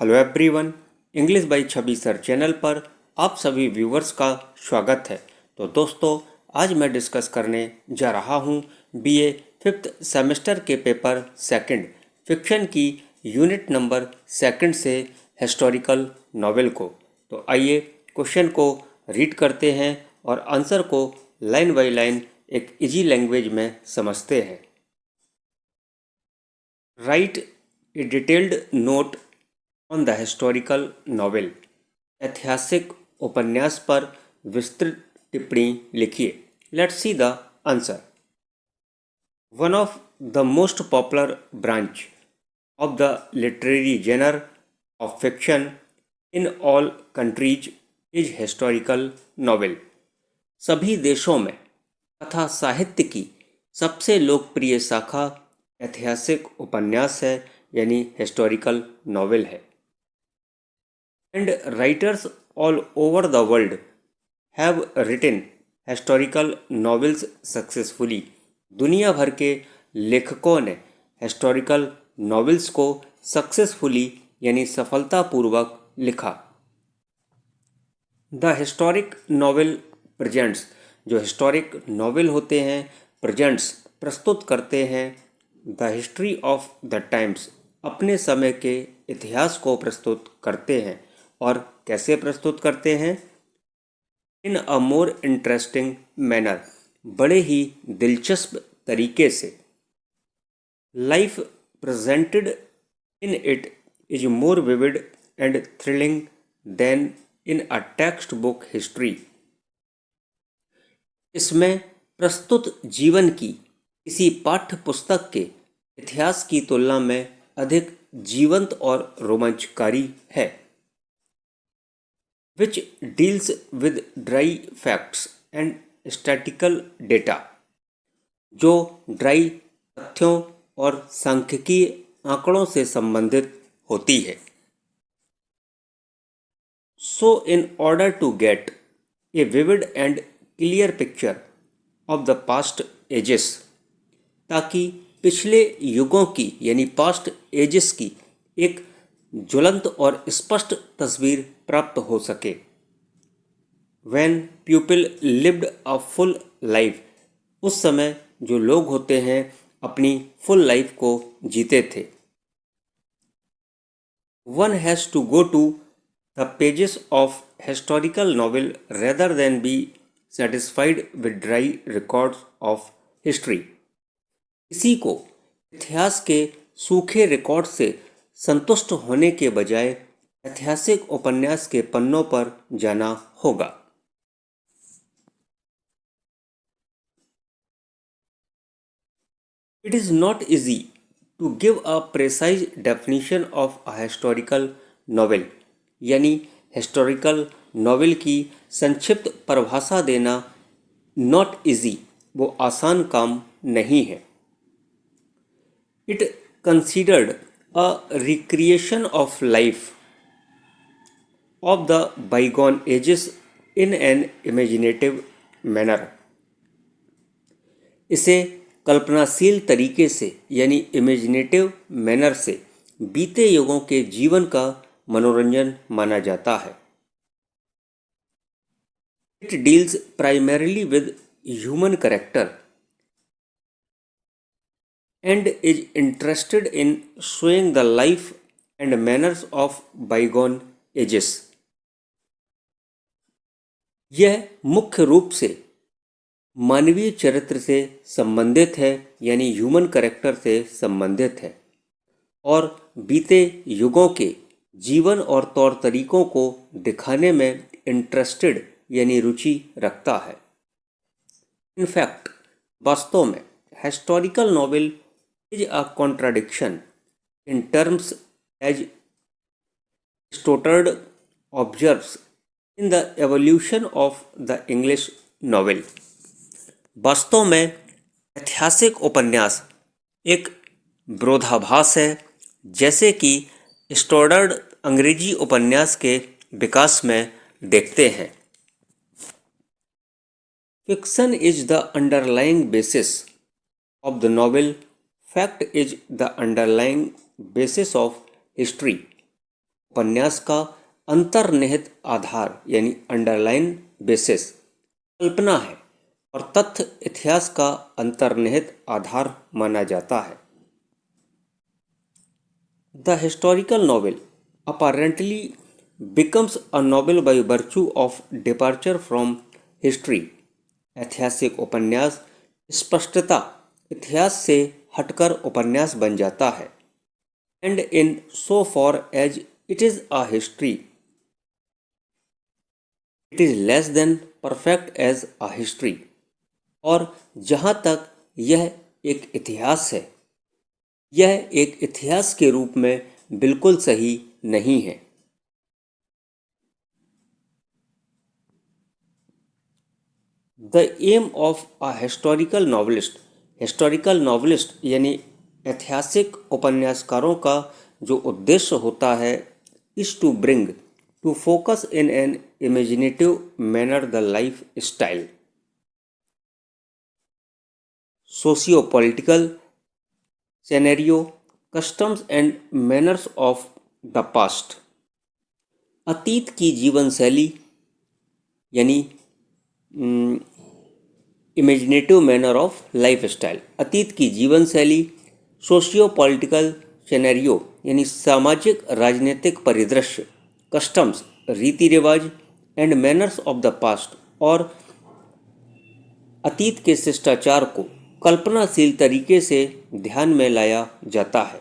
Hello everyone, English by Chhavi sir channel पर आप सभी व्यूवर्स का स्वागत है। तो दोस्तों, आज मैं डिस्कस करने जा रहा हूँ बीए फिफ्थ सेमेस्टर के पेपर सेकंड फिक्शन की यूनिट नंबर सेकंड से हिस्टोरिकल नॉवेल को। तो आइए क्वेश्चन को रीड करते हैं और आंसर को लाइन बाय लाइन एक इजी लैंग्वेज में समझते हैं। Write a detailed note on the historical novel. ऐतिहासिक उपन्यास पर विस्तृत टिप्पणी लिखिए। Let's see the answer. One of the most popular branch of the literary genre of fiction in all countries is historical novel. सभी देशों में कथा साहित्य की सबसे लोकप्रिय शाखा ऐतिहासिक उपन्यास है, यानी हिस्टोरिकल नॉवेल है। And writers all over the world have written historical novels successfully. दुनिया भर के लेखकों ने हिस्टोरिकल नॉवेल्स को सक्सेसफुली यानी सफलतापूर्वक लिखा। द हिस्टोरिक नॉवेल प्रेजेंट्स, जो हिस्टोरिक नॉवेल होते हैं प्रेजेंट्स प्रस्तुत करते हैं the history of the times, अपने समय के इतिहास को प्रस्तुत करते हैं। और कैसे प्रस्तुत करते हैं? इन अ मोर इंटरेस्टिंग मैनर, बड़े ही दिलचस्प तरीके से। Life presented in it is more vivid and thrilling than in a textbook history. इसमें प्रस्तुत जीवन की किसी पाठ्य पुस्तक के इतिहास की तुलना में अधिक जीवंत और रोमांचकारी है। which deals with dry facts and statistical data, जो ड्राई तथ्यों और सांख्यिकीय आंकड़ों से संबंधित होती है। So in order to get a vivid and clear picture of the past ages, ताकि पिछले युगों की यानी पास्ट एजेस की एक ज्वलंत और स्पष्ट तस्वीर प्राप्त हो सके। When people lived a full life, उस समय जो लोग होते हैं अपनी फुल लाइफ को जीते थे। One has to go to the pages of historical novel rather than be satisfied with dry records of history. किसी को इतिहास के सूखे रिकॉर्ड से संतुष्ट होने के बजाय ऐतिहासिक उपन्यास के पन्नों पर जाना होगा। It is not easy to give a precise definition of a historical novel, यानी हिस्टोरिकल नॉवेल की संक्षिप्त परिभाषा देना नॉट इजी, वो आसान काम नहीं है। It considered a recreation of life of the bygone ages in an imaginative manner. इसे कल्पनाशील तरीके से यानी इमेजिनेटिव मैनर से बीते युगों के जीवन का मनोरंजन माना जाता है। It deals primarily with human character and is interested in showing the life and manners of bygone ages. यह मुख्य रूप से मानवीय चरित्र से संबंधित है, यानी ह्यूमन कैरेक्टर से संबंधित है और बीते युगों के जीवन और तौर तरीकों को दिखाने में इंटरेस्टेड यानी रुचि रखता है। इनफैक्ट, वास्तव में historical novel is a contradiction in terms as Stoddard observes in the evolution of the English novel. वास्तव में ऐतिहासिक उपन्यास एक विरोधाभास है, जैसे कि स्टोडर्ड अंग्रेजी उपन्यास के विकास में देखते हैं। Fiction is the underlying basis of the novel. Fact is the underlying basis of history. उपन्यास का अंतर्निहित आधार यानी अंडरलाइन बेसिस कल्पना है और तथ्य इतिहास का अंतर्निहित आधार माना जाता है। The historical novel apparently becomes a novel by virtue of departure from history। ऐतिहासिक उपन्यास स्पष्टता इतिहास से हटकर उपन्यास बन जाता है। And in so far as it is a history it is less than perfect as a history. और जहाँ तक यह एक इतिहास है, यह एक इतिहास के रूप में बिल्कुल सही नहीं है। The aim of a historical novelist यानी ऐतिहासिक उपन्यासकारों का जो उद्देश्य होता है is to bring to focus in an imaginative manner the life style, socio political scenario, customs and manners of the past. अतीत की जीवन शैली यानी imaginative manner of life style, अतीत की जीवन शैली, सोशियो पॉलिटिकल सिनेरियो यानी सामाजिक राजनीतिक परिदृश्य, कस्टम्स रीति रिवाज and manners of the past और अतीत के शिष्टाचार को कल्पनाशील तरीके से ध्यान में लाया जाता है।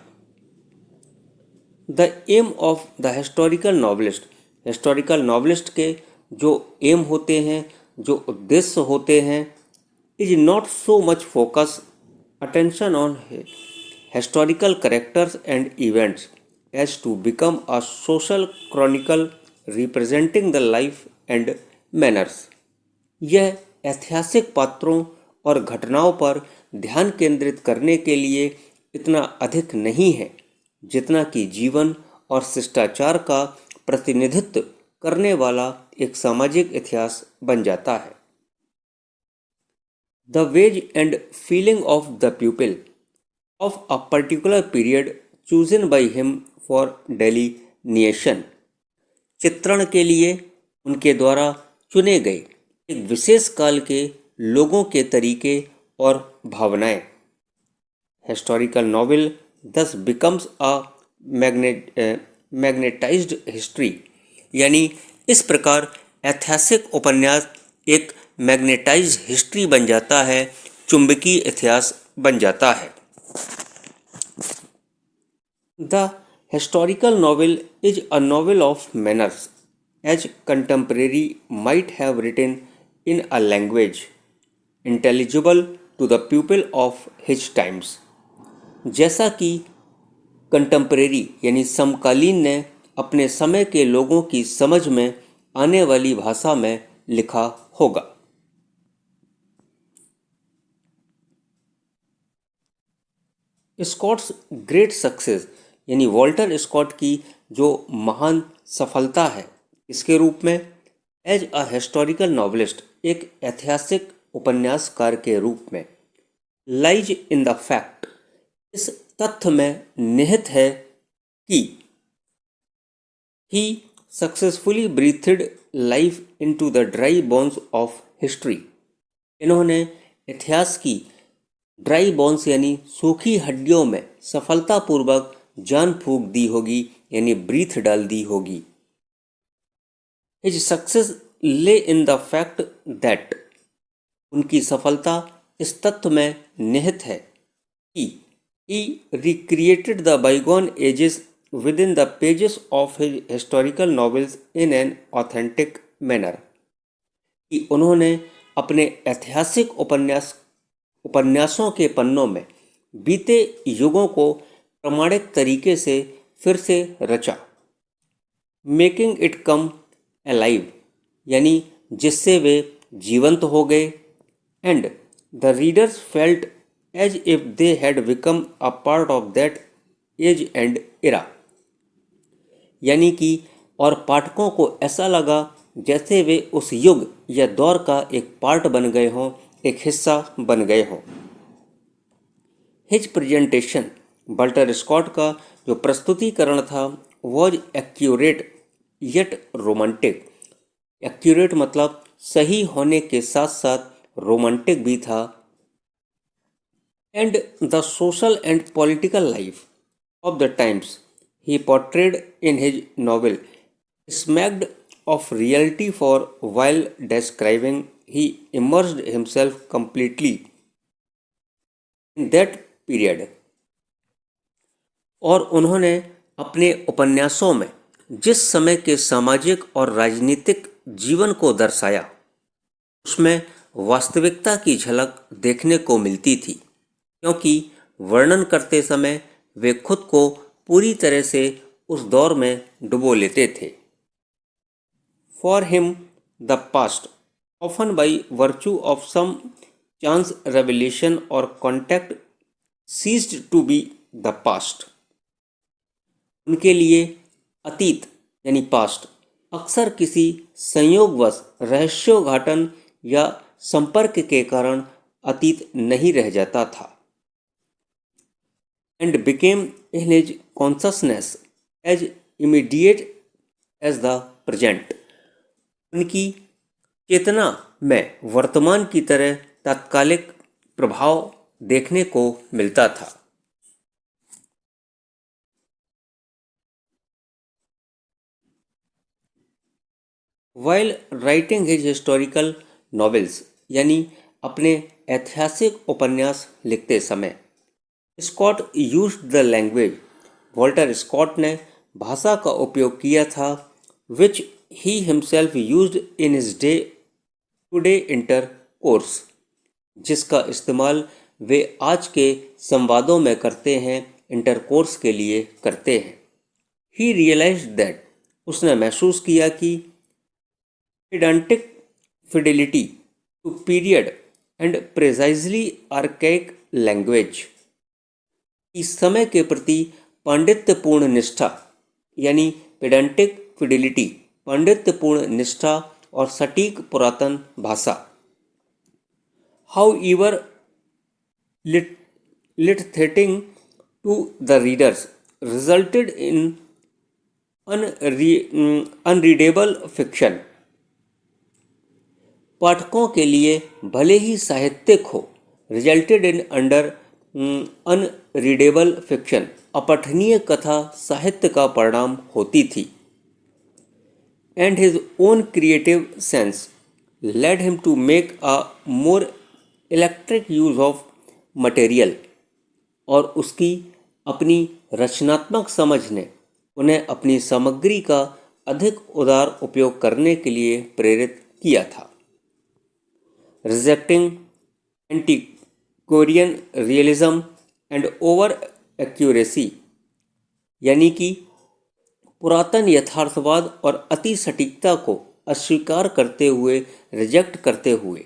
The aim of the historical novelist के जो एम होते हैं, जो उद्देश्य होते हैं, is not so much focus attention on historical characters and events as to become a social chronicle representing the life and manners. यह ऐतिहासिक पात्रों और घटनाओं पर ध्यान केंद्रित करने के लिए इतना अधिक नहीं है जितना कि जीवन और शिष्टाचार का प्रतिनिधित्व करने वाला एक सामाजिक इतिहास बन जाता है। The ways and feeling of the people of a particular period chosen by him for delineation, चित्रण के लिए उनके द्वारा चुने गए एक विशेष काल के लोगों के तरीके और भावनाएं। Historical novel thus becomes a magnetised history, यानी इस प्रकार ऐतिहासिक उपन्यास एक मैग्नेटाइज्ड हिस्ट्री बन जाता है, चुंबकीय इतिहास बन जाता है। The historical novel is a novel of manners as contemporary might have written in a language intelligible to the people of his times. जैसा कि कंटेम्परेरी यानी समकालीन ने अपने समय के लोगों की समझ में आने वाली भाषा में लिखा होगा। स्कॉट्स ग्रेट सक्सेस यानी वॉल्टर स्कॉट की जो महान सफलता है इसके रूप में एज अ हिस्टोरिकल नॉवलिस्ट, एक ऐतिहासिक उपन्यासकार के रूप में, लाइज इन द फैक्ट, इस तथ्य में निहित है कि he successfully breathed life into the dry bones of history. इन्होंने इतिहास की ड्राई बोन्स यानी सूखी हड्डियों में सफलतापूर्वक जान फूंक दी होगी, यानी ब्रीथ डाल दी होगी। हिज सक्सेस ले इन द फैक्ट दैट, उनकी सफलता इस तथ्य में निहित है कि he recreated the bygone ages within the pages of his historical novels in an authentic manner, कि उन्होंने अपने ऐतिहासिक उपन्यासों के पन्नों में बीते युगों को प्रमाणिक तरीके से फिर से रचा, मेकिंग इट कम अलाइव, यानी जिससे वे जीवंत हो गए, and the readers felt as if they had become a part of that age and era, यानी कि और पाठकों को ऐसा लगा जैसे वे उस युग या दौर का एक पार्ट बन गए हों, एक हिस्सा बन गए हों। हिज प्रेजेंटेशन, वॉल्टर स्कॉट का जो प्रस्तुतिकरण था was accurate yet romantic. Accurate मतलब सही होने के साथ साथ रोमांटिक भी था। And the social and political life of the times he portrayed in his novel smacked of reality, for while describing he immersed himself completely in that period। और उन्होंने अपने उपन्यासों में जिस समय के सामाजिक और राजनीतिक जीवन को दर्शाया उसमें वास्तविकता की झलक देखने को मिलती थी, क्योंकि वर्णन करते समय वे खुद को पूरी तरह से उस दौर में डुबो लेते थे। For him the past, often by virtue of some chance revelation और contact, ceased to be the past. उनके लिए अतीत यानी पास्ट अक्सर किसी संयोगवश रहस्योद्घाटन या संपर्क के कारण अतीत नहीं रह जाता था। And became in his consciousness as immediate as the present। उनकी चेतना में वर्तमान की तरह तात्कालिक प्रभाव देखने को मिलता था। While writing his historical novels, यानी अपने ऐतिहासिक उपन्यास लिखते समय, Scott used the language, Walter Scott ने भाषा का उपयोग किया था, which he himself used in his day to day intercourse, जिसका इस्तेमाल वे आज के संवादों में करते हैं, इंटरकोर्स के लिए करते हैं। ही रियलाइज्ड दैट, उसने महसूस किया कि pedantic fidelity to period and precisely archaic language, इस समय के प्रति पांडित्यपूर्ण निष्ठा यानी पेडेंटिक फिडिलिटी, पांडित्यपूर्ण निष्ठा और सटीक पुरातन भाषा, however delighting to the readers, resulted in unreadable fiction. पाठकों के लिए भले ही साहित्यिक हो, रिजल्टेड इन अनरीडेबल फिक्शन, अपठनीय कथा साहित्य का परिणाम होती थी। And his own creative sense led him to make a more electric use of material, और उसकी अपनी रचनात्मक समझ ने उन्हें अपनी सामग्री का अधिक उदार उपयोग करने के लिए प्रेरित किया था। Rejecting एंटीक्वेरियन realism and over accuracy, यानी कि पुरातन यथार्थवाद और अति सटीकता को अस्वीकार करते हुए, रिजेक्ट करते हुए,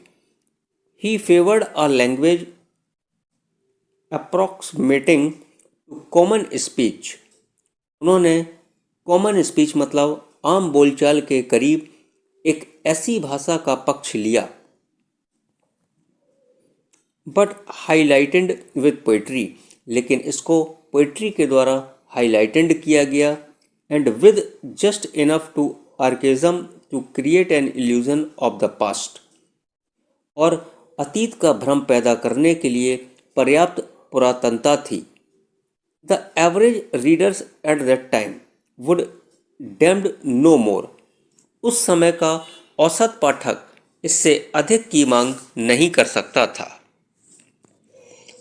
he favoured a language approximating to common speech. उन्होंने कॉमन स्पीच मतलब आम बोलचाल के करीब एक ऐसी भाषा का पक्ष लिया, बट हाईलाइटेड विद पोइट्री, लेकिन इसको पोइट्री के द्वारा हाईलाइटेड किया गया, and with just enough to archaism to create an illusion of the past, और अतीत का भ्रम पैदा करने के लिए पर्याप्त पुरातनता थी। The average readers at that time would deemed no more, उस समय का औसत पाठक इससे अधिक की मांग नहीं कर सकता था।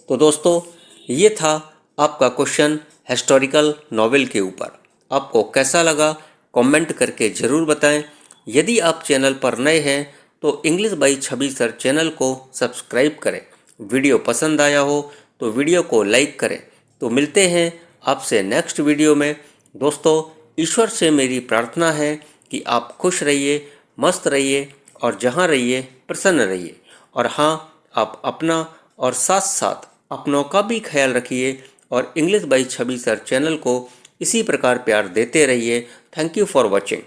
तो दोस्तों, ये था आपका क्वेश्चन हिस्टोरिकल नॉवेल के ऊपर। आपको कैसा लगा कमेंट करके ज़रूर बताएं। यदि आप चैनल पर नए हैं तो English by Chhavi sir channel को सब्सक्राइब करें। वीडियो पसंद आया हो तो वीडियो को लाइक करें। तो मिलते हैं आपसे नेक्स्ट वीडियो में। दोस्तों, ईश्वर से मेरी प्रार्थना है कि आप खुश रहिए, मस्त रहिए और जहाँ रहिए प्रसन्न रहिए। और हाँ, आप अपना और साथ साथ अपनों का भी ख्याल रखिए और English by Chhavi sir channel को इसी प्रकार प्यार देते रहिए। Thank you for watching.